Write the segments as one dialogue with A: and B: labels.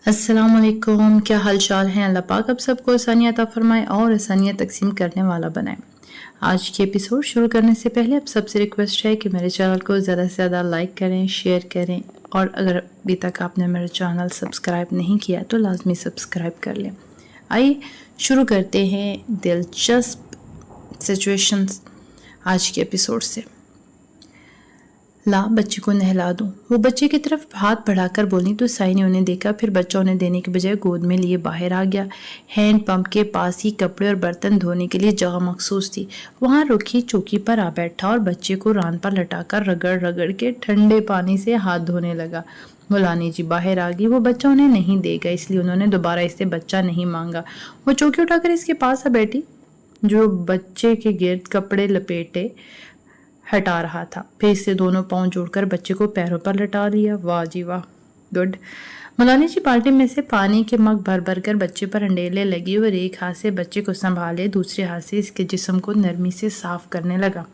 A: अस्सलाम वालेकुम। क्या हाल चाल हैं? अल्लाह पाक अब सबको आसानियत अता फरमाए और आसानियत तकसीम करने वाला बनाए। आज के एपिसोड शुरू करने से पहले अब सबसे रिक्वेस्ट है कि मेरे चैनल को ज़्यादा से ज़्यादा लाइक करें, शेयर करें और अगर अभी तक आपने मेरा चैनल सब्सक्राइब नहीं किया तो लाजमी सब्सक्राइब कर लें। आइए शुरू करते हैं दिलचस्प सिचुएशंस आज के एपिसोड से। ला बच्चे को नहला दूं। वो बच्चे की तरफ हाथ बढ़ाकर बोली तो साई ने उन्हें देखा, फिर बच्चा उन्हें देने के बजाय गोद में लिए बाहर आ गया। हैंड पंप के पास ही कपड़े और बर्तन धोने के लिए जगह मखसूस थी। वहां रुखी चौकी पर आ बैठा और बच्चे को रान पर लटाकर रगड़ रगड़ के ठंडे पानी से हाथ धोने लगा। मुलानी जी बाहर आ गई। वो बच्चा उन्हें नहीं देगा, इसलिए उन्होंने दोबारा इससे बच्चा नहीं मांगा। वो चौकी उठाकर इसके पास आ बैठी जो बच्चे के गिर्द कपड़े लपेटे हटा रहा था। फिर इससे दोनों पांव जोड़कर बच्चे को पैरों पर लटा लिया। वाह जी वाह, गुड। मुलानी जी बाल्टी में से पानी के मग भर भर कर बच्चे पर अंडेले लगी और एक हाथ से बच्चे को संभाले, दूसरे हाथ से इसके जिस्म को नरमी से साफ करने लगा।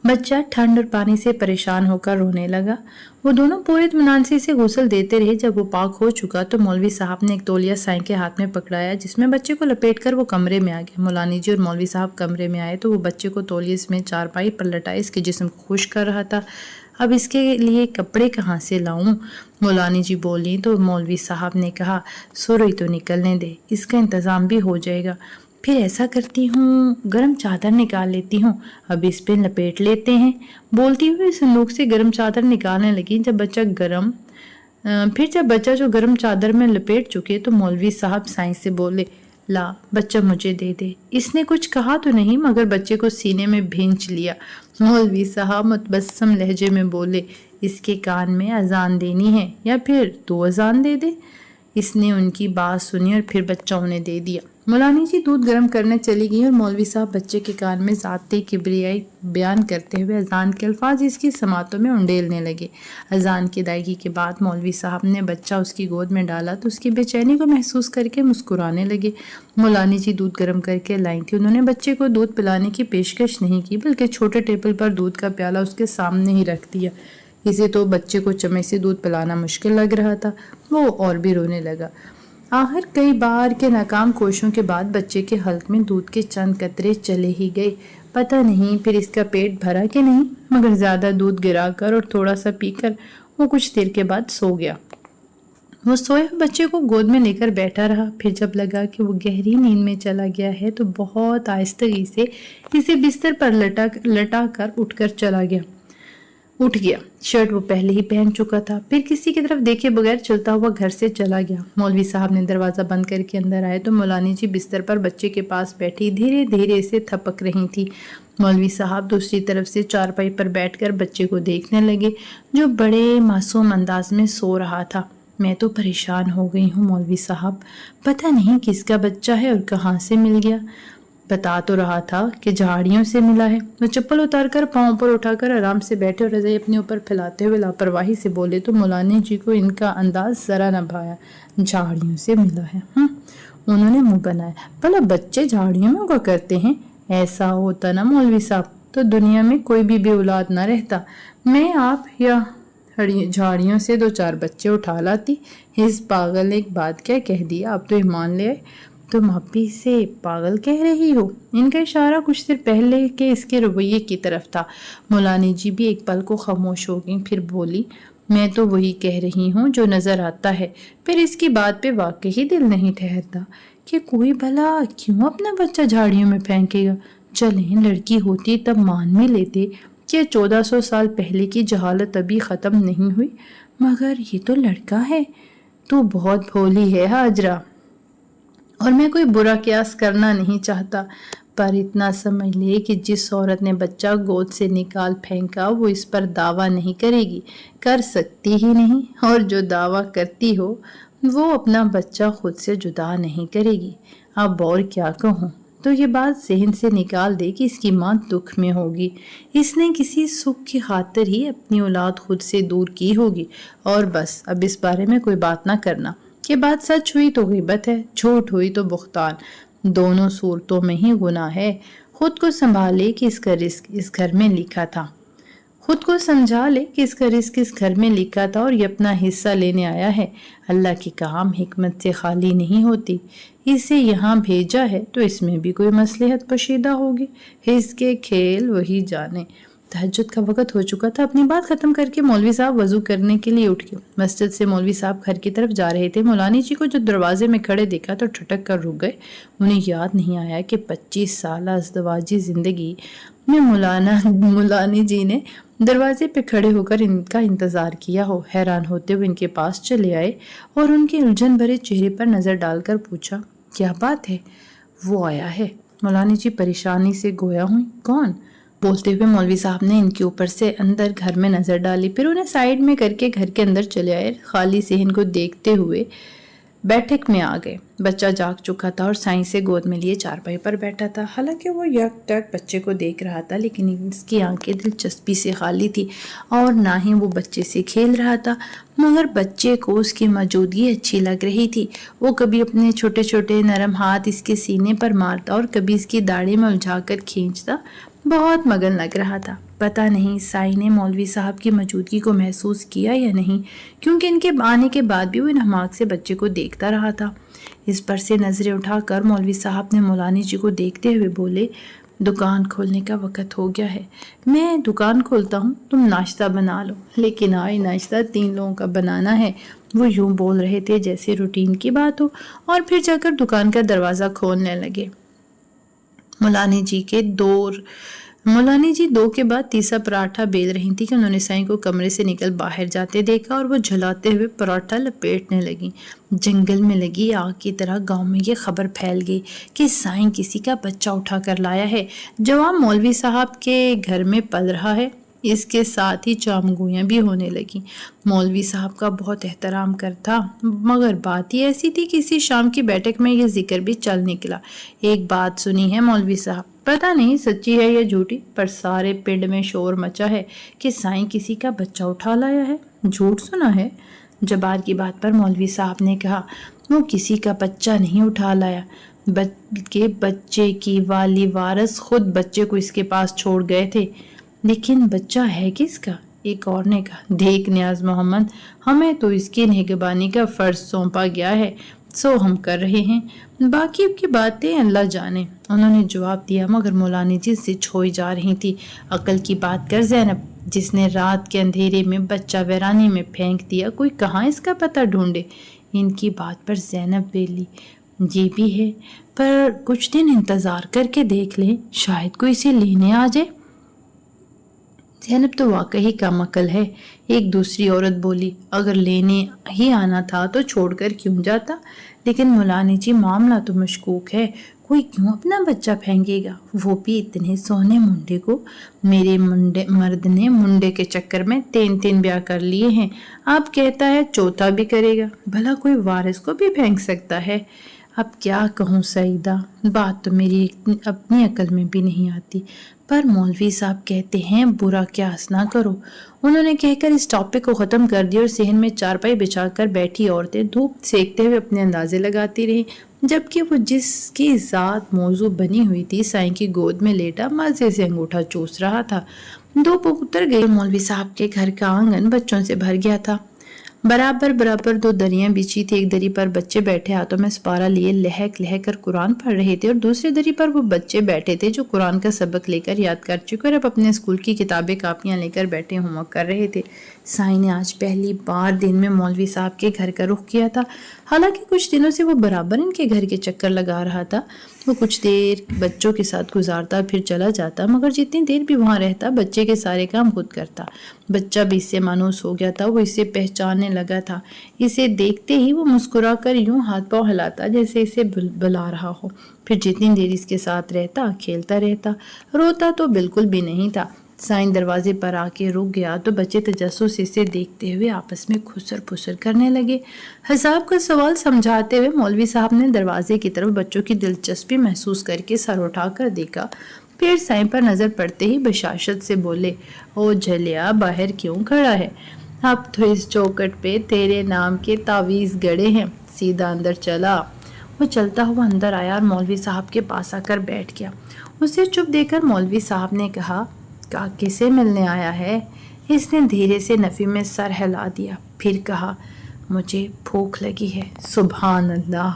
A: बच्चा ठंड और पानी से परेशान होकर रोने लगा। वो दोनों पूरे इत्मीनान से इसे गुस्ल देते रहे। जब वो पाक हो चुका तो मौलवी साहब ने एक तौलिया साईं के हाथ में पकड़ाया, जिसमें बच्चे को लपेटकर वो कमरे में आ गया। मुलानी जी और मौलवी साहब कमरे में आए तो वो बच्चे को तौलिए में चारपाई पर लटाए इसके जिस्म को खुश कर रहा था। अब इसके लिए कपड़े कहाँ से लाऊं? मुलानी जी बोली तो मौलवी साहब ने कहा, सुरई तो निकलने दे, इसका इंतज़ाम भी हो जाएगा। फिर ऐसा करती हूँ, गर्म चादर निकाल लेती हूँ, अब इस पे लपेट लेते हैं। बोलती हुई संदूक से गर्म चादर निकालने लगी। जब बच्चा जो गर्म चादर में लपेट चुके तो मौलवी साहब साईं से बोले, ला बच्चा मुझे दे दे। इसने कुछ कहा तो नहीं मगर बच्चे को सीने में भींच लिया। मौलवी साहब मुतबस्सम लहजे में बोले, इसके कान में अजान देनी है या फिर तू अजान दे दे। इसने उनकी बात सुनी और फिर बच्चा उन्हें दे दिया। मुलानी जी दूध गर्म करने चली गई और मौलवी साहब बच्चे के कान में ज़ाते किबरियाई बयान करते हुए अजान के अल्फाज इसकी समातों में उंडेलने लगे। अजान की अदायगी के बाद मौलवी साहब ने बच्चा उसकी गोद में डाला तो उसकी बेचैनी को महसूस करके मुस्कुराने लगे। मुलानी जी दूध गर्म करके लाई थी। उन्होंने बच्चे को दूध पिलाने की पेशकश नहीं की, बल्कि छोटे टेबल पर दूध का प्याला उसके सामने ही रख दिया। इसे तो बच्चे को चम्मच से दूध पिलाना मुश्किल लग रहा था। वो और भी रोने लगा। आखिर कई बार के नाकाम कोशिशों के बाद बच्चे के हल्क में दूध के चंद कतरे चले ही गए। पता नहीं फिर इसका पेट भरा कि नहीं, मगर ज्यादा दूध गिराकर और थोड़ा सा पीकर वो कुछ देर के बाद सो गया। वो सोए हुए बच्चे को गोद में लेकर बैठा रहा। फिर जब लगा कि वो गहरी नींद में चला गया है तो बहुत आहिस्तगी से इसे बिस्तर पर लटा कर उठ गया। शर्ट वो पहले ही पहन चुका था। फिर किसी की तरफ देखे बगैर चलता हुआ घर से चला गया। मौलवी साहब ने दरवाजा बंद करके अंदर आए तो मुलानी जी बिस्तर पर बच्चे के पास बैठी धीरे धीरे से थपक रही थी। मौलवी साहब दूसरी तरफ से चारपाई पर बैठकर बच्चे को देखने लगे जो बड़े मासूम अंदाज में सो रहा था। मैं तो परेशान हो गई हूँ मौलवी साहब, पता नहीं किसका बच्चा है और कहाँ से मिल गया। बता तो रहा था कि झाड़ियों से मिला है। वो चप्पल उतारकर पांव पर उठाकर आराम से बैठे और रजाई अपने ऊपर फैलाते हुए लापरवाही से बोले तो मुलानी जी को इनका अंदाज जरा न भाया। झाड़ियों से मिला है? उन्होंने मुंह बनाया। भला बच्चे झाड़ियों में उगा करते हैं? ऐसा होता ना मौलवी साहब तो दुनिया में कोई भी बेऔलाद ना रहता। मैं आप या झाड़ियों से 2-4 बच्चे उठा लाती। इस पागल ने एक बात क्या कह दिया, आप तो ईमान ले आए। तुम आप ही से पागल कह रही हो? इनका इशारा कुछ देर पहले के इसके रवैये की तरफ था। मुलानी जी भी एक पल को खामोश हो गई, फिर बोली, मैं तो वही कह रही हूँ जो नजर आता है। फिर इसकी बात पे वाकई ही दिल नहीं ठहरता कि कोई भला क्यों अपना बच्चा झाड़ियों में फेंकेगा। चलें लड़की होती तब मान में लेते कि 1400 साल पहले की जहालत अभी खत्म नहीं हुई, मगर ये तो लड़का है। तू बहुत भोली है हाजरा, और मैं कोई बुरा कियास करना नहीं चाहता, पर इतना समझ ले कि जिस औरत ने बच्चा गोद से निकाल फेंका वो इस पर दावा नहीं करेगी, कर सकती ही नहीं, और जो दावा करती हो वो अपना बच्चा खुद से जुदा नहीं करेगी। अब और क्या कहूँ, तो ये बात जहन से निकाल दे कि इसकी माँ दुख में होगी। इसने किसी सुख की खातिर ही अपनी औलाद खुद से दूर की होगी, और बस अब इस बारे में कोई बात ना करना। कि बात सच हुई तो ग़ीबत है, झूठ हुई तो बुख्तान, दोनों सूरतों में ही गुनाह है। खुद को संभाले कि इसका रिस्क इस घर में लिखा था। खुद को समझा ले कि इसका रिस्क इस घर में लिखा था और ये अपना हिस्सा लेने आया है। अल्लाह की काम हिकमत से खाली नहीं होती। इसे यहाँ भेजा है तो इसमें भी कोई मसलहत पोशीदा होगी। इसके खेल वही जाने। तहज्जुद का वक्त हो चुका था। अपनी बात खत्म करके मौलवी साहब वजू करने के लिए उठ गए। मस्जिद से मौलवी साहब घर की तरफ जा रहे थे। मौलानी जी को जो दरवाजे में खड़े देखा तो ठटक कर रुक गए। उन्हें याद नहीं आया कि 25 साल अज़दवाजी जिंदगी में मौलानी जी ने दरवाजे पे खड़े होकर इनका इंतजार किया हो। हैरान होते हुए इनके पास चले आए और उनके उलझन भरे चेहरे पर नजर डालकर पूछा, क्या बात है? वो आया है। मौलानी जी परेशानी से गोया हुई। कौन? बोलते हुए मौलवी साहब ने इनके ऊपर से अंदर घर में नजर डाली, फिर उन्हें साइड में करके घर के अंदर चले आए। खाली सेहन को देखते हुए बैठक में आ गए। बच्चा जाग चुका था और साईं से गोद में लिए चारपाई पर बैठा था। हालांकि वो यकटक बच्चे को देख रहा था, लेकिन इसकी आंखें दिलचस्पी से खाली थी और ना ही वो बच्चे से खेल रहा था। मगर बच्चे को उसकी मौजूदगी अच्छी लग रही थी। वो कभी अपने छोटे छोटे नरम हाथ इसके सीने पर मारता और कभी इसकी दाढ़ी में उलझाकर खींचता। बहुत मगन लग रहा था। पता नहीं साईं ने मौलवी साहब की मौजूदगी को महसूस किया या नहीं, क्योंकि इनके आने के बाद भी वो इन हमाक से बच्चे को देखता रहा था। इस पर से नजरें उठाकर मौलवी साहब ने मौलानी जी को देखते हुए बोले, दुकान खोलने का वक्त हो गया है। मैं दुकान खोलता हूँ, तुम नाश्ता बना लो। लेकिन आज नाश्ता 3 लोगों का बनाना है। वो यूं बोल रहे थे जैसे रूटीन की बात हो, और फिर जाकर दुकान का दरवाजा खोलने लगे। मौलानी जी 2 के बाद तीसरा पराठा बेल रही थी कि उन्होंने साईं को कमरे से निकल बाहर जाते देखा और वो झुलाते हुए पराठा लपेटने लगी। जंगल में लगी आग की तरह गांव में ये खबर फैल गई कि साईं किसी का बच्चा उठा कर लाया है। जवाब मौलवी साहब के घर में पल रहा है। इसके साथ ही चामगोयां भी होने लगी। मौलवी साहब का बहुत एहतराम करता, मगर बात ही ऐसी थी कि इसी शाम की बैठक में ये जिक्र भी चल निकला। एक बात सुनी है मौलवी साहब, पता नहीं सच्ची है या झूठी, पर सारे पिंड में शोर मचा है कि साईं किसी का बच्चा उठा लाया है। झूठ सुना है? जबार की बात पर मौलवी साहब ने कहा, वो किसी का बच्चा नहीं उठा लाया, बल्कि बच्चे की वाली वारिस खुद बच्चे को इसके पास छोड़ गए थे। लेकिन बच्चा है किसका? एक और ने कहा, देख नियाज मोहम्मद, हमें तो इसकी निगरानी का फर्ज सौंपा गया है, सो हम कर रहे हैं। बाकी की बातें अल्लाह जाने, उन्होंने जवाब दिया। मगर मौलानी जी से छोई जा रही थी। अकल की बात कर ज़ैनब, जिसने रात के अंधेरे में बच्चा वीरानी में फेंक दिया, कोई कहाँ इसका पता ढूंढे। इनकी बात पर ज़ैनब बोली, ये भी है, पर कुछ दिन इंतजार करके देख लें, शायद कोई इसे लेने आ जाए। ज़ैनब तो वाकई कम अकल है। एक दूसरी औरत बोली, अगर लेने ही आना था तो छोड़कर क्यों जाता। लेकिन मौलानी जी, मामला तो मशकूक है, कोई क्यों अपना बच्चा फेंकेगा, वो भी इतने सोने मुंडे को। मेरे मर्द ने मुंडे के चक्कर में 3 ब्याह कर लिए हैं, आप कहता है चौथा भी करेगा। भला कोई वारिस को भी फेंक सकता है? अब क्या कहूँ सईदा, बात तो मेरी अपनी अकल में भी नहीं आती, पर मौलवी साहब कहते हैं बुरा क्यास ना करो। उन्होंने कहकर इस टॉपिक को ख़त्म कर दिया और सेहन में चारपाई बिछाकर बैठी औरतें धूप सेकते हुए अपने अंदाजे लगाती रहीं, जबकि वो जिसकी ज़ात मौजू बनी हुई थी साईं की गोद में लेटा मज़े से अंगूठा चूस रहा था। धूप उतर गई। मौलवी साहब के घर का आंगन बच्चों से भर गया था। बराबर 2 दरियां बिछी थी। एक दरी पर बच्चे बैठे हाथों में सिपारा लिए लहक लहक कर कुरान पढ़ रहे थे, और दूसरी दरी पर वो बच्चे बैठे थे जो कुरान का सबक लेकर याद कर चुके और अब अपने स्कूल की किताबें कापियां लेकर बैठे होमवर्क कर रहे थे। साईं ने आज पहली बार दिन में मौलवी साहब के घर का रुख किया था। हालांकि कुछ दिनों से वो बराबर इनके घर के चक्कर लगा रहा था। वो कुछ देर बच्चों के साथ गुजारता, फिर चला जाता, मगर जितनी देर भी वहाँ रहता बच्चे के सारे काम खुद करता। बच्चा भी इससे मानूस हो गया था। वो इसे पहचानने लगा था। इसे देखते ही वो मुस्कुरा कर यूं हाथ पांव हिलाता जैसे इसे बुला रहा हो। फिर जितनी देर इसके साथ रहता खेलता रहता, रोता तो बिल्कुल भी नहीं था। साईं दरवाजे पर आके रुक गया तो बच्चे तजस्सुस इसे देखते हुए आपस में खुसर फुसर करने लगे। हिसाब का सवाल समझाते हुए मौलवी साहब ने दरवाजे की तरफ बच्चों की दिलचस्पी महसूस करके सर उठाकर देखा। फिर साईं पर नजर पड़ते ही बशाशत से बोले, ओ झलिया, बाहर क्यों खड़ा है? अब तो इस चौखट पे तेरे नाम के तावीज़ गड़े हैं, सीधा अंदर चला। वो चलता हुआ अंदर आया और मौलवी साहब के पास आकर बैठ गया। उसे चुप देखकर मौलवी साहब ने कहा, काके से मिलने आया है? اس نے دھیرے سے نفی میں سر ہلا دیا، پھر کہا مجھے بھوک لگی ہے۔ سبحان اللہ،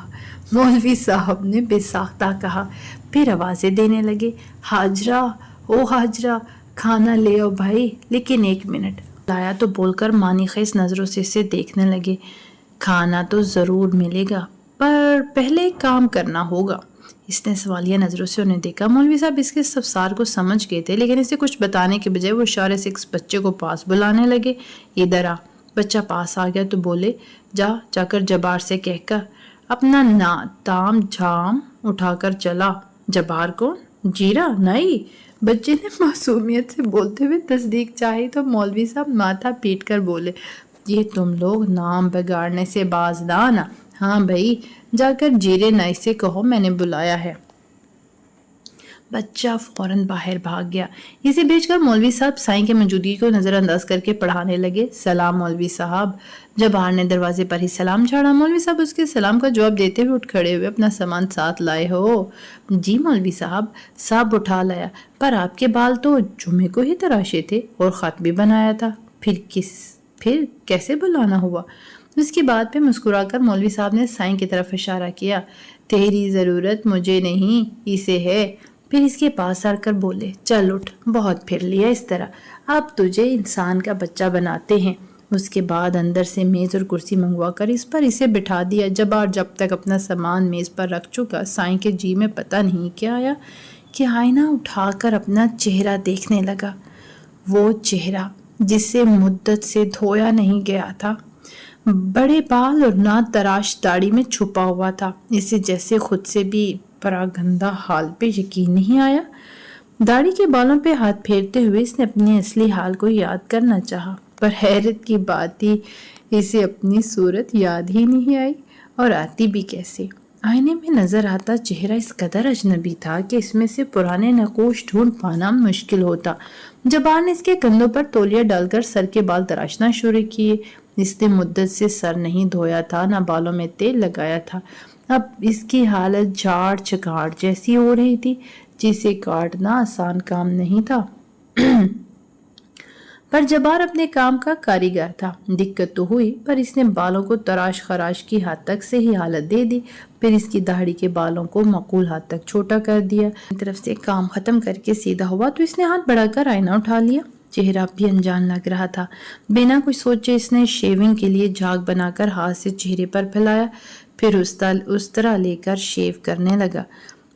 A: مولوی صاحب نے بے ساختہ کہا، پھر آوازیں دینے لگے، ہاجرہ او ہاجرہ کھانا لے آؤ بھائی، لیکن 1 منٹ لایا تو بول کر مانی خیز نظروں سے اسے دیکھنے لگے۔ کھانا تو ضرور ملے گا، پر پہلے ایک کام کرنا ہوگا۔ اس نے سوالیہ نظروں سے انہیں دیکھا۔ مولوی صاحب اس کے استفسار کو سمجھ گئے تھے، لیکن اسے کچھ بتانے کے بجائے وہ اشارے سے اس بچے کو پاس بلانے لگے۔ ادھر آ۔ بچہ پاس آ گیا تو بولے، جا کر جبار سے کہہ کر اپنا تام جھام اٹھا کر چلا۔ جبار کون؟ جیرا نہیں؟ بچے نے معصومیت سے بولتے ہوئے تصدیق چاہی تو مولوی صاحب ماتھا پیٹ کر بولے، یہ تم لوگ نام بگاڑنے سے باز نہ آنا۔ ہاں بھائی، جا کر جیرے نائی سے کہو میں نے بلایا ہے۔ بچہ فوراً باہر بھاگ گیا۔ اسے بھیج کر مولوی صاحب سائیں کی موجودگی کو نظر انداز کر کے پڑھانے لگے۔ سلام مولوی صاحب۔ جبار نے دروازے پر ہی سلام جھاڑا۔ مولوی صاحب اس کے سلام کا جواب دیتے ہوئے اٹھ کھڑے ہوئے، اپنا سامان ساتھ لائے ہو؟ جی مولوی صاحب، سب اٹھا لایا، پر آپ کے بال تو جمعے کو ہی تراشے تھے اور خط بھی بنایا تھا، پھر کیسے بلانا ہوا؟ اس کی بات پہ مسکرا کر مولوی صاحب نے سائیں کی طرف اشارہ کیا، تیری ضرورت مجھے نہیں اسے ہے۔ پھر اس کے پاس آ کر بولے، چل اٹھ، بہت پھر لیا اس طرح، اب تجھے انسان کا بچہ بناتے ہیں۔ اس کے بعد اندر سے میز اور کرسی منگوا کر اس پر اسے بٹھا دیا۔ جبار جب تک اپنا سامان میز پر رکھ چکا، سائیں کے جی میں پتہ نہیں کیا آیا کہ آئینہ اٹھا کر اپنا چہرہ دیکھنے لگا۔ وہ چہرہ جسے مدت سے دھویا نہیں گیا تھا، بڑے بال اور نہ تراش داڑھی میں چھپا ہوا تھا۔ اسے جیسے خود سے بھی پراگندہ حال پہ یقین نہیں آیا۔ داڑھی کے بالوں پہ ہاتھ پھیرتے ہوئے اس نے اپنی اصلی حال کو یاد کرنا چاہا، پر حیرت کی بات تھی اسے اپنی صورت یاد ہی نہیں آئی، اور آتی بھی کیسے؟ آئینے میں نظر آتا چہرہ اس قدر اجنبی تھا کہ اس میں سے پرانے نقوش ڈھونڈ پانا مشکل ہوتا۔ جبار نے اس کے کندھوں پر تولیہ ڈال کر سر کے بال تراشنا شروع کیے۔ اس نے مدت سے سر نہیں دھویا تھا، نہ بالوں میں تیل لگایا تھا۔ اب اس کی حالت جھاڑ چکاڑ جیسی ہو رہی تھی، جسے کاٹنا آسان کام نہیں تھا۔ پر جبار اپنے کام کا کاریگر تھا۔ دقت تو ہوئی، پر اس نے بالوں کو تراش خراش کی حد تک صحیح حالت دے دی، پھر اس کی داڑھی کے بالوں کو معقول حد تک چھوٹا کر دیا۔ طرف سے کام ختم کر کے سیدھا ہوا تو اس نے ہاتھ بڑھا کر آئینہ اٹھا لیا۔ چہرہ بھی انجان لگ رہا تھا۔ بنا کچھ سوچے اس نے شیونگ کے لیے جھاگ بنا کر ہاتھ سے چہرے پر پھیلایا، پھر اس طرح لے کر شیو کرنے لگا۔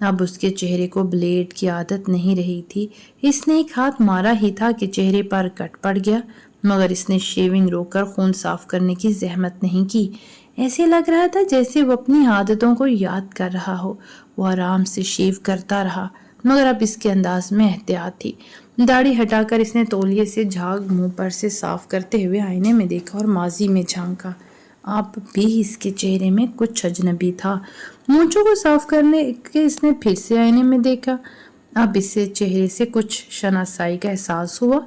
A: اب اس کے چہرے کو بلیڈ کی عادت نہیں رہی تھی۔ اس نے ایک ہاتھ مارا ہی تھا کہ چہرے پر کٹ پڑ گیا، مگر اس نے شیونگ روک کر خون صاف کرنے کی زحمت نہیں کی۔ ایسے لگ رہا تھا جیسے وہ اپنی عادتوں کو یاد کر رہا ہو۔ وہ آرام سے شیو کرتا رہا، مگر اب اس کے انداز میں احتیاط تھی۔ داڑھی ہٹا کر اس نے تولیے سے جھاگ منہ پر سے صاف کرتے ہوئے آئینے میں دیکھا اور ماضی میں جھانکا۔ اب بھی اس کے چہرے میں کچھ اجنبی تھا۔ مونچھوں کو صاف کرنے کے اس نے پھر سے آئینے میں دیکھا۔ اب اسے چہرے سے کچھ شناسائی کا احساس ہوا۔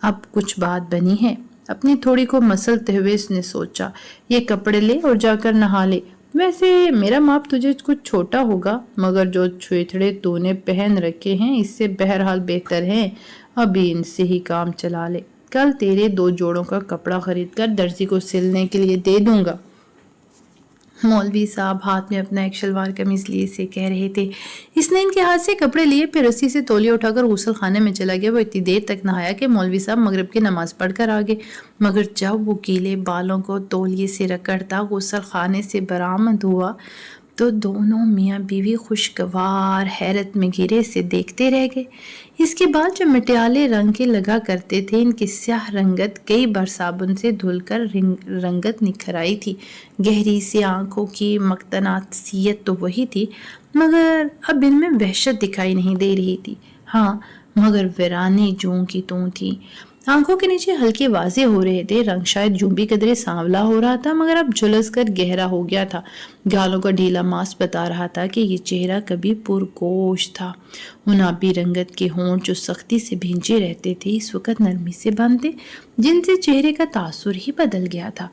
A: اب کچھ بات بنی ہے۔ اپنی تھوڑی کو مسلتے ہوئے اس نے سوچا، یہ کپڑے لے اور جا کر نہا لے۔ ویسے میرا ماپ تجھے کچھ چھوٹا ہوگا، مگر جو چھویتڑے تو نے پہن رکھے ہیں اس سے بہرحال بہتر ہیں، ابھی ان سے ہی کام چلا لے۔ کل تیرے 2 جوڑوں کا کپڑا خرید کر درزی کو سلنے کے لیے دے دوں گا۔ مولوی صاحب ہاتھ میں اپنا ایک شلوار قمیض لیے سے کہہ رہے تھے۔ اس نے ان کے ہاتھ سے کپڑے لیے، پھر رسی سے تولیہ اٹھا کر غسل خانے میں چلا گیا۔ وہ اتنی دیر تک نہایا کہ مولوی صاحب مغرب کی نماز پڑھ کر آگے، مگر جب وہ گیلے بالوں کو تولیے سے رگڑتا غسل خانے سے برآمد ہوا تو دونوں میاں بیوی خوشگوار حیرت میں گرے سے دیکھتے رہ گئے۔ اس کے بعد جو مٹیالے رنگ کے لگا کرتے تھے، ان کی سیاہ رنگت کئی بار صابن سے دھل کر رنگت نکھر آئی تھی۔ گہری سی آنکھوں کی مقناطیسیت تو وہی تھی، مگر اب ان میں وحشت دکھائی نہیں دے رہی تھی۔ ہاں، مگر ویرانی جوں کی توں تھی۔ آنکھوں کے نیچے ہلکے واضح ہو رہے تھے، رنگ شاید جوں بھی قدرے سانولا ہو رہا تھا، مگر اب جھلس کر گہرا ہو گیا تھا۔ گالوں کا ڈھیلا ماس بتا رہا تھا کہ یہ چہرہ کبھی پرگوش تھا۔ ان آبی رنگت کے ہونٹ جو سختی سے بھیجے رہتے تھے، اس وقت نرمی سے بندے، جن سے چہرے کا تاثر ہی بدل گیا تھا۔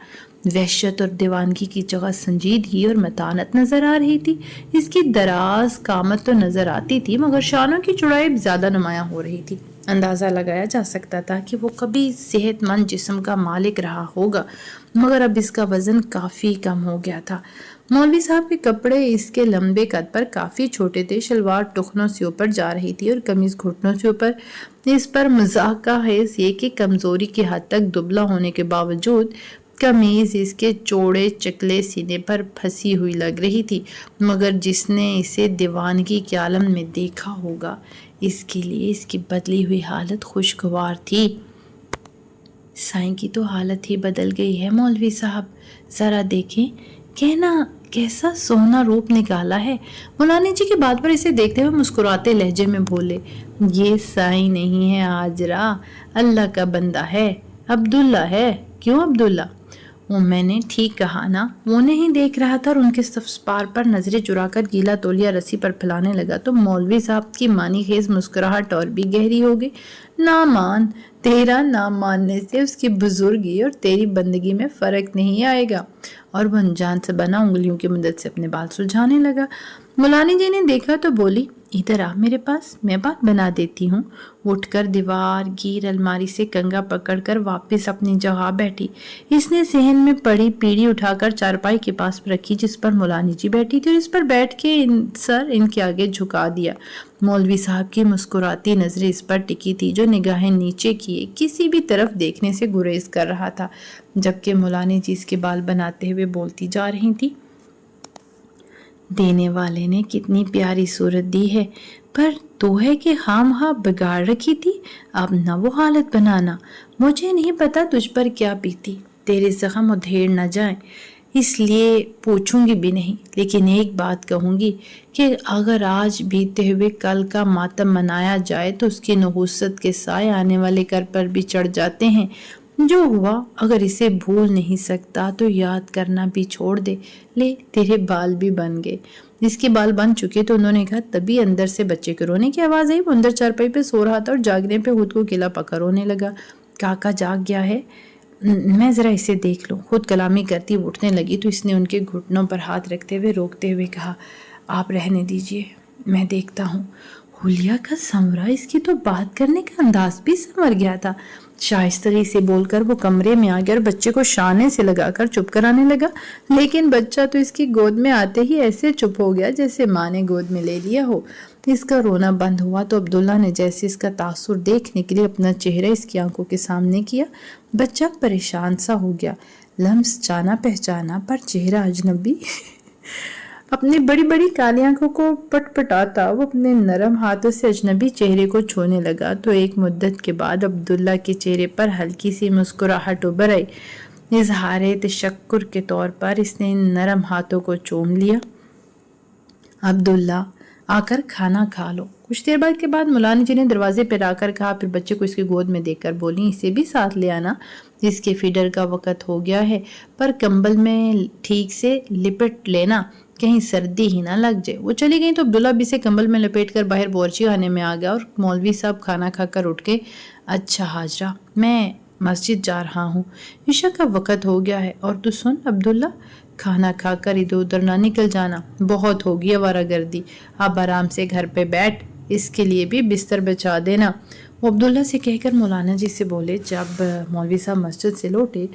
A: وحشت اور دیوانگی کی جگہ سنجیدگی اور متانت نظر آ رہی تھی۔ اس کی دراز قامت تو نظر آتی تھی، مگر شانوں کی چوڑائی زیادہ نمایاں ہو رہی تھی۔ अंदाज़ा लगाया जा सकता था कि वो कभी सेहतमंद जिस्म का मालिक रहा होगा, मगर अब इसका वज़न काफ़ी कम हो गया था। मौलवी साहब के कपड़े इसके लंबे कद पर काफ़ी छोटे थे। शलवार टुखनों से ऊपर जा रही थी और कमीज़ घुटनों से ऊपर। इस पर मजाक का हैस ये कि कमज़ोरी की हद तक दुबला होने के बावजूद कमीज़ इसके चौड़े चकले सीने पर फंसी हुई लग रही थी, मगर जिसने इसे दीवानगी के आलम में देखा होगा, इसके लिए इसकी बदली हुई हालत खुशगवार थी। साईं की तो हालत ही बदल गई है मौलवी साहब, ज़रा देखें, कहना कैसा सोना रूप निकाला है। मौलानी जी की बात पर इसे देखते हुए मुस्कुराते लहजे में बोले, ये साईं नहीं है हाजरा, अल्लाह का बंदा है, अब्दुल्ला है। क्यों अब्दुल्ला? वो मैंने ठीक कहा ना? वो नहीं देख रहा था और उनके सफपार पर नजरें चुराकर गीला तौलिया रस्सी पर फैलाने लगा तो मौलवी साहब की मानी खेज मुस्कुराहट और भी गहरी हो गई। ना मान, तेरा नाम मानने से उसकी बुजुर्गी और तेरी बंदगी में फर्क नहीं आएगा। और वो अनजान से बना उंगलियों की मदद से अपने बाल सुलझाने लगा। मौलानी जी ने देखा तो बोली, इधर आ मेरे पास, मैं बात बना देती हूँ। उठकर दीवार गिर अलमारी से कंगा पकड़कर वापस अपनी जगह बैठी। इसने सहन में पड़ी पीढ़ी उठाकर चारपाई के पास रखी जिस पर मौलानी जी बैठी थी और इस पर बैठ के सर इनके आगे झुका दिया। मौलवी साहब की मुस्कुराती नजरें इस पर टिकी थी जो निगाहें नीचे किए किसी भी तरफ देखने से गुरेज कर रहा था, जबकि मौलानी जी इसके बाल बनाते हुए बोलती जा रही थी, देने वाले ने कितनी प्यारी सूरत दी है, पर तो है कि खामखा बिगाड़ रखी थी। अब न वो हालत बनाना। मुझे नहीं पता तुझ पर क्या बीती, तेरे जख्म उधेड़ न जाए, इसलिए पूछूंगी भी नहीं। लेकिन एक बात कहूंगी कि अगर आज बीते हुए कल का मातम मनाया जाए तो उसकी नहुसत के साए आने वाले कर पर भी चढ़ जाते हैं। जो हुआ अगर इसे भूल नहीं सकता तो याद करना भी छोड़ दे। ले, तेरे बाल भी बन गए। इसके बाल बन चुके तो उन्होंने कहा। तभी अंदर से बच्चे के रोने की आवाज आई। वो अंदर चारपाई पे सो रहा था और जागने पे खुद को गिला पका रोने लगा। काका जाग गया है, मैं जरा इसे देख लूं। खुद कलामी करती उठने लगी तो इसने उनके घुटनों पर हाथ रखते हुए रोकते हुए कहा, आप रहने दीजिए, मैं देखता हूँ। हुलिया का समरा, इसकी तो बात करने का अंदाज भी संवर गया था। शाइस्तरी से बोलकर वो कमरे में आ गया और बच्चे को शाने से लगाकर चुप कराने लगा। लेकिन बच्चा तो इसकी गोद में आते ही ऐसे चुप हो गया जैसे माँ ने गोद में ले लिया हो। इसका रोना बंद हुआ तो अब्दुल्ला ने जैसे इसका तासुर देखने के लिए अपना चेहरा इसकी आंखों के सामने किया। बच्चा परेशान सा हो गया। लम्स जाना पहचाना पर चेहरा अजनबी। अपनी बड़ी बड़ी काली आंखों को पटपटाता वो अपने नरम हाथों से अजनबी चेहरे को छूने लगा तो एक मुद्दत के बाद अब्दुल्ला के चेहरे पर हल्की सी मुस्कुराहट उभर आई। इजहारे तशक्कुर के तौर पर इसने इन नरम हाथों को चूम लिया। अब्दुल्ला, आकर खाना खा लो। कुछ देर बाद के बाद मौलानी जी ने दरवाजे पर आकर कहा, फिर बच्चे को इसकी गोद में देखकर बोली, इसे भी साथ ले आना, इसके फीडर का वक्त हो गया है, पर कंबल में ठीक से लिपट लेना, कहीं सर्दी ही ना लग जाए। वो चली गई तो अब्दुल्ला भी से कंबल में लपेटकर बाहर बोरची खाने में आ गया और मौलवी साहब खाना खाकर उठ के, अच्छा हाजरा, मैं मस्जिद जा रहा हूँ, ईशा का वक्त हो गया है। और तू सुन अब्दुल्ला, खाना खाकर इधर उधर ना निकल जाना, बहुत होगी आवारागर्दी। अब आराम से घर पे बैठ, इसके लिए भी बिस्तर बिछा देना। वो अब्दुल्ला से कहकर मौलाना जी से बोले। जब मौलवी साहब मस्जिद से लौटे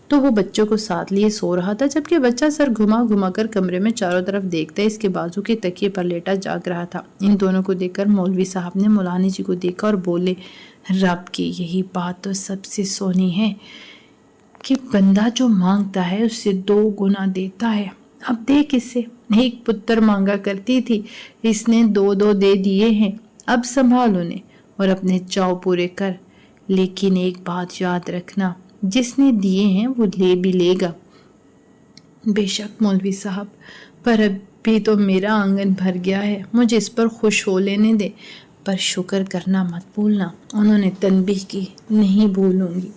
A: तो वो बच्चों को साथ लिए सो रहा था, जबकि बच्चा सर घुमा घुमा कर कमरे में चारों तरफ देखता इसके बाजू के तकिए पर लेटा जाग रहा था। इन दोनों को देखकर मौलवी साहब ने मौलाना जी को देखा और बोले, रब की यही बात तो सबसे सोनी है कि बंदा जो मांगता है उससे 2 गुना देता है। अब देख इसे, एक पुत्र मांगा करती थी, इसने 2-2 दे दिए हैं। अब संभाल उन्हें और अपने चाव पूरे कर, लेकिन एक बात याद रखना, जिसने दिए हैं वो ले भी लेगा। बेशक मौलवी साहब, पर अभी तो मेरा आंगन भर गया है, मुझे इस पर खुश हो लेने दे, पर शुक्र करना मत भूलना। उन्होंने तनबीह की, नहीं भूलूंगी।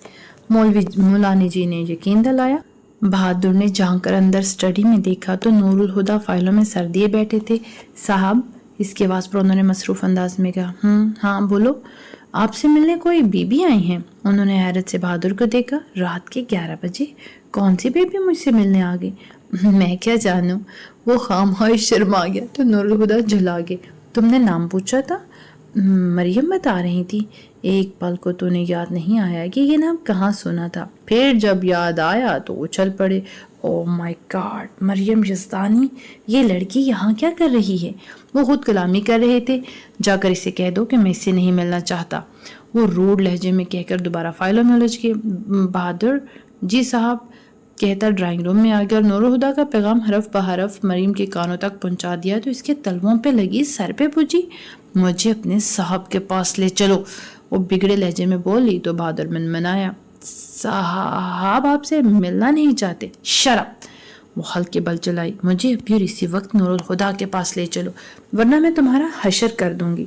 A: मौलानी जी ने यकीन दिलाया। बहादुर ने झांक कर अंदर स्टडी में देखा तो नूरुल हुदा फाइलों में सर दिए बैठे थे। साहब, इसकी आवाज़ पर उन्होंने मसरूफ अंदाज में कहा, हाँ बोलो, आपसे मिलने कोई बीबी आई हैं? उन्होंने हैरत से बहादुर को देखा। रात के 11 बजे कौन सी बीबी मुझसे मिलने आ गई? मैं क्या जानूं। वो खामखाई शर्मा गया तो नूरुल हुदा झुला गए। तुमने नाम पूछा था? مریم بتا رہی تھی، ایک پل کو تو نے یاد نہیں آیا کہ یہ نام کہاں سنا تھا، پھر جب یاد آیا تو اچھل پڑے۔ او مائی گاڈ، مریم یزدانی، یہ لڑکی یہاں کیا کر رہی ہے؟ وہ خود کلامی کر رہے تھے۔ جا کر اسے کہہ دو کہ میں اس سے نہیں ملنا چاہتا، وہ روڈ لہجے میں کہہ کر دوبارہ فائلوں میں الجھ گئے۔ بہادر جی صاحب کہتا ڈرائنگ روم میں آ گیا اور نور الہدیٰ کا پیغام حرف بحرف مریم کے کانوں تک پہنچا دیا تو اس کے تلووں پہ لگی، سر پہ پوچھی، مجھے اپنے صاحب کے پاس لے چلو۔ وہ بگڑے لہجے میں بولی تو بہادر منمنایا، صاحب آپ سے ملنا نہیں چاہتے؟ شرم! وہ ہلکے بل چلائی، مجھے ابھی اور اسی وقت نور الہدیٰ کے پاس لے چلو ورنہ میں تمہارا حشر کر دوں گی۔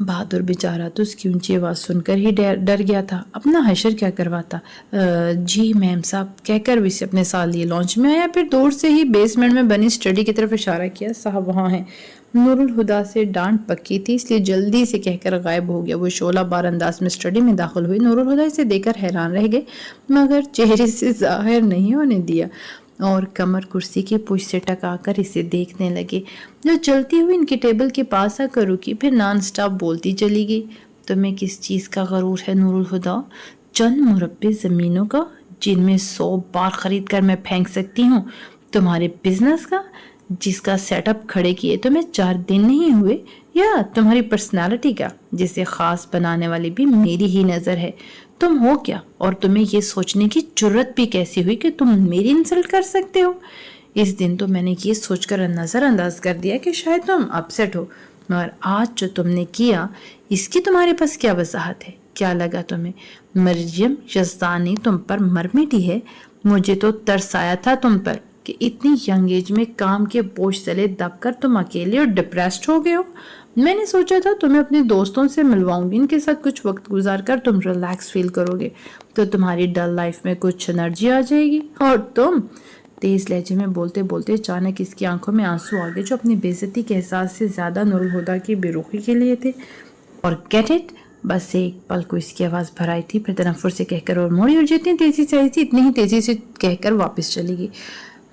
A: بہادر بیچارہ تو اس کی اونچی آواز سن کر ہی ڈر گیا تھا، اپنا حشر کیا کرواتا۔ جی میم صاحب کہہ کر اسے اپنے ساتھ لیے لانچ میں آیا، پھر دور سے ہی بیسمنٹ میں بنی اسٹڈی کی طرف اشارہ کیا، صاحب وہاں ہیں۔ نور الہدیٰ سے ڈانٹ پکی تھی اس لیے جلدی سے کہہ کر غائب ہو گیا۔ وہ شعلہ بار انداز میں اسٹڈی میں داخل ہوئی، نور الہدیٰ اسے دیکھ کر حیران رہ گئے مگر چہرے سے ظاہر نہیں ہونے دیا اور کمر کرسی کی پشت سے ٹکا کر اسے دیکھنے لگے۔ جو چلتی ہوئی ان کی ٹیبل کے پاس آ کر رکی، پھر نان سٹاپ بولتی چلی گئی، تمہیں کس چیز کا غرور ہے نور الہدیٰ؟ چند مربع زمینوں کا جن میں 100 بار خرید کر میں پھینک سکتی ہوں؟ تمہارے بزنس کا جس کا سیٹ اپ کھڑے کیے تمہیں 4 دن نہیں ہوئے؟ یا تمہاری پرسنالٹی کا جسے خاص بنانے والی بھی میری ہی نظر ہے؟ تم ہو کیا اور تمہیں یہ سوچنے کی جرت بھی کیسی ہوئی کہ تم میری انسلٹ کر سکتے ہو؟ اس دن تو میں نے یہ سوچ کر نظر انداز کر دیا کہ شاید تم اپسیٹ ہو، مگر آج جو تم نے کیا اس کی تمہارے پاس کیا وضاحت ہے؟ کیا لگا تمہیں مریم یزدانی تم پر مر مٹی ہے؟ مجھے تو ترس آیا تھا تم پر کہ اتنی ینگ ایج میں کام کے بوجھ تلے دب کر تم اکیلے اور ڈپریسڈ ہو گئے ہو۔ میں نے سوچا تھا تمہیں اپنے دوستوں سے ملواؤں گی، ان کے ساتھ کچھ وقت گزار کر تم ریلیکس فیل کرو گے تو تمہاری ڈل لائف میں کچھ انرجی آ جائے گی۔ اور تم، تیز لہجے میں بولتے بولتے اچانک اس کی آنکھوں میں آنسو آ گئے جو اپنی بے عزتی کے احساس سے زیادہ نور الہدیٰ کی بے رخی کے لیے تھے۔ اور گیٹ اٹ، بس ایک پل کو اس کی آواز بھر آئی تھی، پھر تنفر سے کہہ کر اور موڑی، اور جتنی تیزی سے آئی تھی اتنی ہی تیزی سے کہہ کر واپس چلی گئی،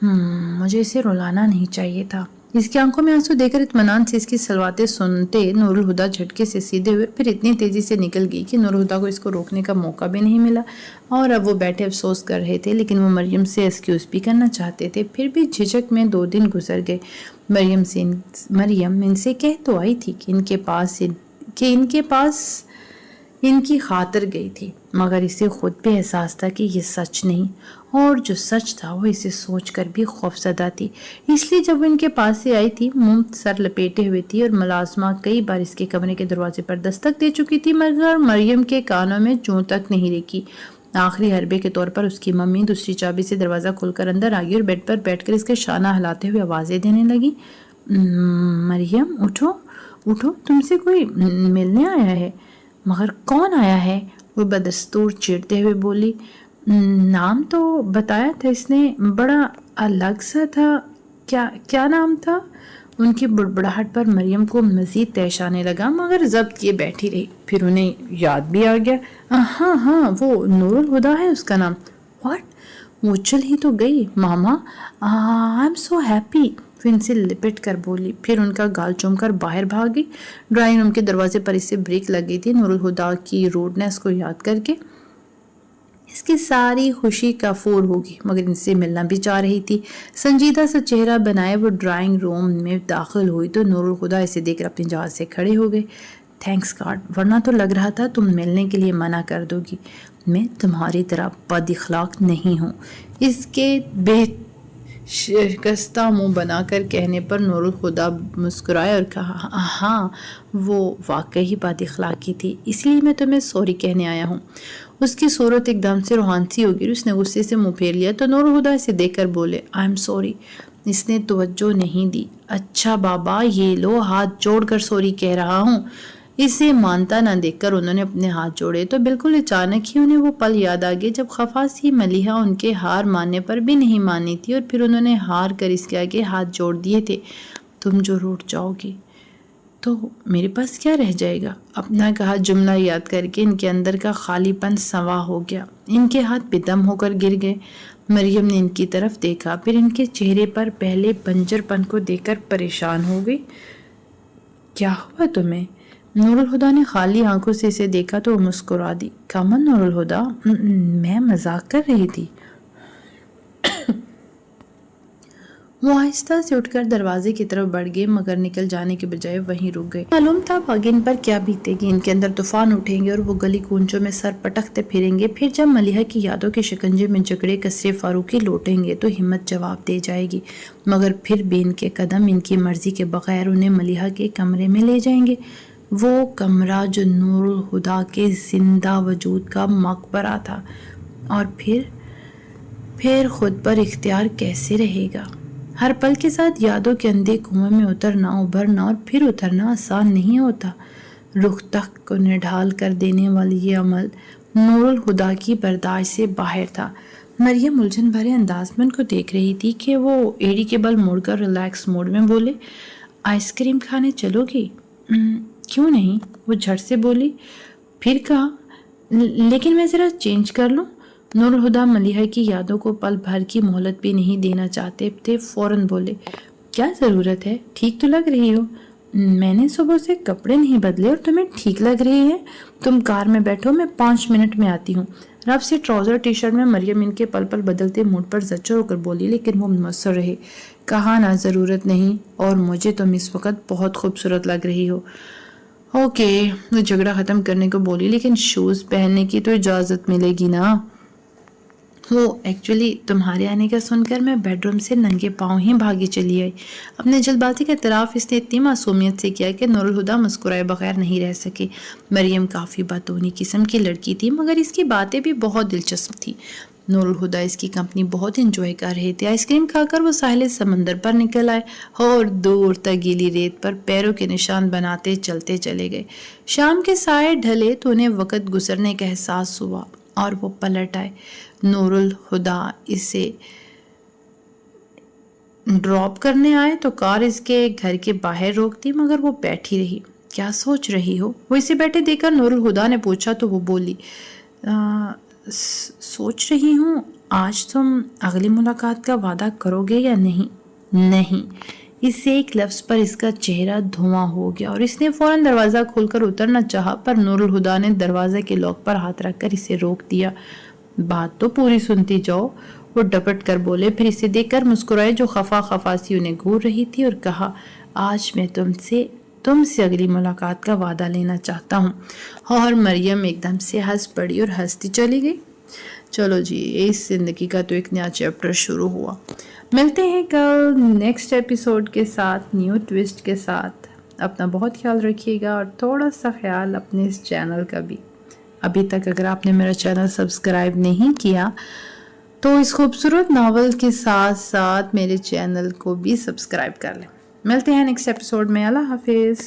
A: مجھے اسے رلانا نہیں چاہیے تھا۔ اس کی آنکھوں میں آنسو دیکھ کر اطمینان سے اس کی سلواتیں سنتے نور الہدیٰ جھٹکے سے سیدھے ہوئے، پھر اتنی تیزی سے نکل گئی کہ نور الہدیٰ کو اس کو روکنے کا موقع بھی نہیں ملا۔ اور اب وہ بیٹھے افسوس کر رہے تھے، لیکن وہ مریم سے ایکسکیوز بھی کرنا چاہتے تھے، پھر بھی جھجک میں 2 دن گزر گئے۔ مریم ان سے کہہ تو آئی تھی کہ ان کے پاس ان کی خاطر گئی تھی، مگر اسے خود بھی احساس تھا کہ یہ سچ نہیں، اور جو سچ تھا وہ اسے سوچ کر بھی خوفزدہ تھی۔ اس لیے جب وہ ان کے پاس سے آئی تھی، منہ سر لپیٹے ہوئے تھی، اور ملازمہ کئی بار اس کے کمرے کے دروازے پر دستک دے چکی تھی، مگر مریم کے کانوں میں جوں تک نہیں رکی۔ آخری حربے کے طور پر اس کی ممی دوسری چابی سے دروازہ کھول کر اندر آ گئی اور بیڈ پر بیٹھ کر اس کے شانہ ہلاتے ہوئے آوازیں دینے لگی، مریم اٹھو اٹھو، تم سے کوئی ملنے آیا ہے۔ مگر کون آیا ہے؟ وہ بدستور چیڑتے ہوئے بولی، نام تو بتایا تھا اس نے، بڑا الگ سا تھا، کیا نام تھا؟ ان کی بڑبڑاہٹ پر مریم کو مزید تیش آنے لگا، مگر ضبط کیے بیٹھی رہی، پھر انہیں یاد بھی آ گیا، ہاں وہ نور الہدیٰ ہے اس کا نام۔ واٹ؟ وہ اچھل ہی تو گئی، ماما آئی ایم سو ہیپی، پھر ان سے لپٹ کر بولی، پھر ان کا گال چوم کر باہر بھاگی۔ ڈرائنگ روم کے دروازے پر اسے بریک لگ گئی تھی، نور الہدیٰ کی روڈنس کو یاد کر کے اس کی ساری خوشی کافور ہوگی، مگر ان سے ملنا بھی چاہ رہی تھی۔ سنجیدہ سا چہرہ بنائے وہ ڈرائنگ روم میں داخل ہوئی تو نور الہدیٰ اسے دیکھ کر اپنی جگہ سے کھڑے ہو گئے۔ تھینکس گاڈ، ورنہ تو لگ رہا تھا تم ملنے کے لیے منع کر دو گی، میں تمہاری طرح بد اخلاق نہیں ہوں۔ اس کے بے شکستہ منہ بنا کر کہنے پر نور الہدیٰ مسکرائے اور کہا، ہاں وہ واقعی بد اخلاقی تھی، اس لیے میں تمہیں سوری کہنے آیا ہوں۔ اس کی صورت ایک دم سے روحانسی ہو گئی، اس نے غصے سے منہ پھیر لیا تو نور الہدیٰ اسے دیکھ کر بولے، آئی ایم سوری۔ اس نے توجہ نہیں دی، اچھا بابا یہ لو، ہاتھ جوڑ کر سوری کہہ رہا ہوں۔ اسے مانتا نہ دیکھ کر انہوں نے اپنے ہاتھ جوڑے تو بالکل اچانک ہی انہیں وہ پل یاد آ گئے جب خفا سی ملیحہ ان کے ہار ماننے پر بھی نہیں مانی تھی، اور پھر انہوں نے ہار کر اس کے آگے ہاتھ جوڑ دیے تھے۔ تم جو روٹ جاؤ گی تو میرے پاس کیا رہ جائے گا؟ اپنا کہا جملہ یاد کر کے ان کے اندر کا خالی پن سوا ہو گیا، ان کے ہاتھ بے دم ہو کر گر گئے۔ مریم نے ان کی طرف دیکھا، پھر ان کے چہرے پر پہلے بنجر پن کو دیکھ کر پریشان ہو گئی۔ क्या हुआ तुम्हें? नूरुल हुदा ने खाली आंखों से इसे देखा तो वो मुस्कुरा दी। कमन नूरुल हुदा, मैं मजाक कर रही थी। वो आहिस्ता से उठकर दरवाजे की तरफ बढ़ गए, मगर निकल जाने के बजाय वहीं रुक गए। मालूम था अब इन पर क्या बीतेगी, इनके अंदर तूफान उठेंगे और वो गली कूंचों में सर पटकते फिरेंगे। फिर जब मलिहा की यादों के शिकंजे में जकड़े कसरे फारूकी लौटेंगे तो हिम्मत जवाब दे जाएगी, मगर फिर भी इनके कदम इनकी मर्जी के बगैर उन्हें मलिहा के कमरे में ले जाएंगे। वो कमरा जो नूरुल हुदा के जिंदा वजूद का मकबरा था। और फिर खुद पर इख्तियार कैसे रहेगा? हर पल के साथ यादों के अंधे कुएं में उतरना, उभरना और फिर उतरना आसान नहीं होता। रुख तक को निढाल कर देने वाली ये अमल नूरुल हुदा की बर्दाश्त से बाहर था। मरियम उलझन भरे अंदाज में उनको देख रही थी कि वो एड़ी के बल मोड़कर रिलैक्स मोड में बोले, आइसक्रीम खाने चलोगी? क्यों नहीं, वो झट से बोली। फिर कहा, लेकिन मैं ज़रा चेंज कर लूँ। नूरुल हुदा मलिहा की यादों को पल भर की मोहलत भी नहीं देना चाहते थे। फौरन बोले, क्या ज़रूरत है, ठीक तो लग रही हो। मैंने सुबह से कपड़े नहीं बदले और तुम्हें ठीक लग रही है। तुम कार में बैठो, मैं 5 मिनट में आती हूँ। रब से ट्राउज़र टी शर्ट में मरियम इनके पल पल बदलते मूड पर जच्चर होकर बोली, लेकिन वो मुस्तर रहे। कहा ना, ज़रूरत नहीं, और मुझे तुम इस वक्त बहुत खूबसूरत लग रही हो। ओके, वो झगड़ा ख़त्म करने को बोली, लेकिन शूज़ पहनने की तो इजाज़त मिलेगी ना। वो एक्चुअली तुम्हारे आने का सुनकर मैं बेडरूम से नंगे पाँव ही भागी चली आई। अपने जल्दबाजी का इतराफ़ इसने इतनी मासूमियत से किया कि नूरुल हुदा मुस्कुराए बगैर नहीं रह सके। मरियम काफ़ी बातूनी किस्म की लड़की थी, मगर इसकी बातें भी बहुत दिलचस्प थी। नूरुल हुदा इसकी कंपनी बहुत एंजॉय कर रहे थे। आइसक्रीम खाकर वो साहिल समंदर पर निकल आए और दूर तक गीली रेत पर पैरों के निशान बनाते चलते चले गए। शाम के साए ढले तो उन्हें वक़्त गुजरने का एहसास हुआ और वो पलट आए। नूरुल हुदा इसे ड्रॉप करने आए तो कार इसके घर के बाहर रोक दी, मगर वो बैठी रही। क्या सोच रही हो? वो इसे बैठे देखकर नूरुल हुदा ने पूछा तो वो बोली, सोच रही हूँ आज तुम अगली मुलाकात का वादा करोगे या नहीं? नहीं। इससे एक लफ्ज़ पर इसका चेहरा धुआं हो गया और इसने फौरन दरवाज़ा खोलकर उतरना चाहा, पर नूरुल हुदा ने दरवाजे के लॉक पर हाथ रखकर इसे रोक दिया। बात तो पूरी सुनती जाओ, वो डपट कर बोले। फिर इसे देखकर मुस्कुराए जो खफा सी उन्हें घूर रही थी, और कहा, आज मैं तुमसे अगली मुलाकात का वादा लेना चाहता हूँ। और मरियम एकदम से हंस पड़ी और हंसती चली गई। चलो जी, इस जिंदगी का तो एक नया चैप्टर शुरू हुआ। मिलते हैं कल नेक्स्ट एपिसोड के साथ, न्यू ट्विस्ट के साथ। अपना बहुत ख्याल रखिएगा और थोड़ा सा ख्याल अपने इस चैनल का भी। अभी तक अगर आपने मेरा चैनल सब्सक्राइब नहीं किया तो इस खूबसूरत नावल के साथ साथ मेरे चैनल को भी सब्सक्राइब कर लें। मिलते हैं नेक्स्ट एपिसोड में। अल्लाह हाफिज़।